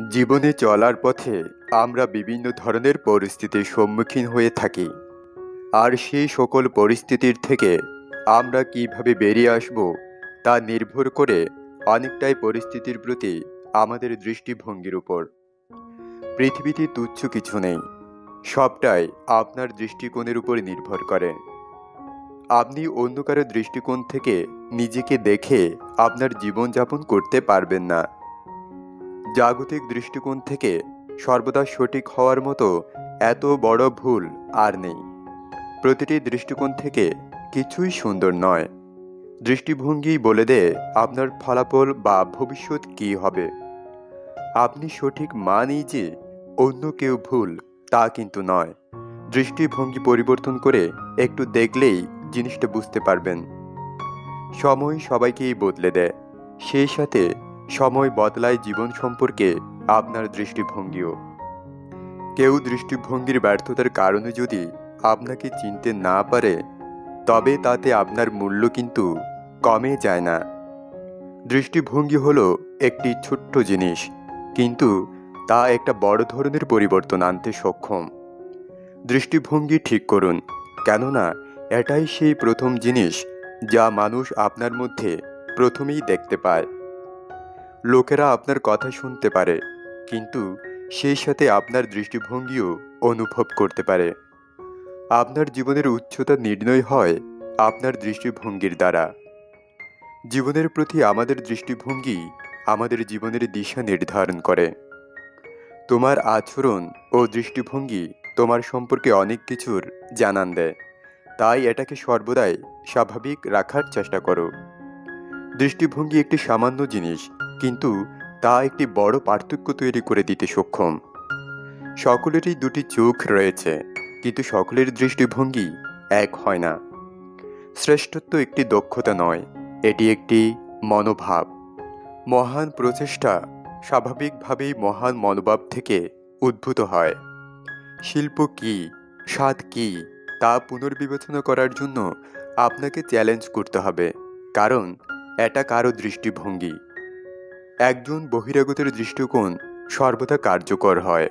জীবনে চলার পথে আমরা বিভিন্ন ধরনের পরিস্থিতির সম্মুখীন হয়ে থাকি। আর সেই সকল পরিস্থিতির থেকে আমরা কিভাবে বেরিয়ে আসব তা নির্ভর করে অনেকটাই পরিস্থিতির প্রতি আমাদের দৃষ্টিভঙ্গির উপর। পৃথিবীতে তুচ্ছ কিছু নেই, সবটাই আপনার দৃষ্টিকোণের উপর নির্ভর করে। আপনি অন্য কারো দৃষ্টিকোণ থেকে নিজেকে দেখে আপনার জীবনযাপন করতে পারবেন না। জাগতিক দৃষ্টিকোণ থেকে সর্বদা সঠিক হওয়ার মতো এত বড় ভুল আর নেই। প্রতিটি দৃষ্টিকোণ থেকে কিছুই সুন্দর নয়। দৃষ্টিভঙ্গি বলে দেয় আপনার ফলাফল বা ভবিষ্যৎ কী হবে। আপনি সঠিক মানেই যে অন্য কেউ ভুল তা কিন্তু নয়। দৃষ্টিভঙ্গি পরিবর্তন করে একটু দেখলেই জিনিসটা বুঝতে পারবেন। সময় সবাইকেই বদলে দেয়, সেই সাথে সময় বদলায় জীবন সম্পর্কে আপনার দৃষ্টিভঙ্গিও। কেউ দৃষ্টিভঙ্গির ব্যর্থতার কারণে যদি আপনাকে চিনতে না পারে, তবে তাতে আপনার মূল্য কিন্তু কমে যায় না। দৃষ্টিভঙ্গি হলো একটি ছোট্ট জিনিস, কিন্তু তা একটা বড় ধরনের পরিবর্তন আনতে সক্ষম। দৃষ্টিভঙ্গি ঠিক করুন, কেননা এটাই সেই প্রথম জিনিস যা মানুষ আপনার মধ্যে প্রথমেই দেখতে পায়। লোকেরা আপনার কথা শুনতে পারে, কিন্তু সেই সাথে আপনার দৃষ্টিভঙ্গিও অনুভব করতে পারে। আপনার জীবনের উচ্চতা নির্ণয় হয় আপনার দৃষ্টিভঙ্গির দ্বারা। জীবনের প্রতি আমাদের দৃষ্টিভঙ্গি আমাদের জীবনের দিশা নির্ধারণ করে। তোমার আচরণ ও দৃষ্টিভঙ্গি তোমার সম্পর্কে অনেক কিছুর জানান দেয়, তাই এটাকে সর্বদাই স্বাভাবিক রাখার চেষ্টা করো। দৃষ্টিভঙ্গি একটি সামান্য জিনিস, কিন্তু তা একটি বড় পার্থক্য তৈরি করে দিতে সক্ষম। সকলেরই দুটি চোখ রয়েছে, কিন্তু সকলের দৃষ্টিভঙ্গি এক হয় না। শ্রেষ্ঠত্ব একটি দক্ষতা নয়, এটি একটি মনোভাব। মহান প্রচেষ্টা স্বাভাবিকভাবেই মহান মনোভাব থেকে উদ্ভূত হয়। শিল্প কী, স্বাদ কী, তা পুনর্বিবেচনা করার জন্য আপনাকে চ্যালেঞ্জ করতে হবে, কারণ এটা কারো দৃষ্টিভঙ্গি। একজন বহিরাগতের দৃষ্টিকোণ সর্বদা কার্যকর হয়,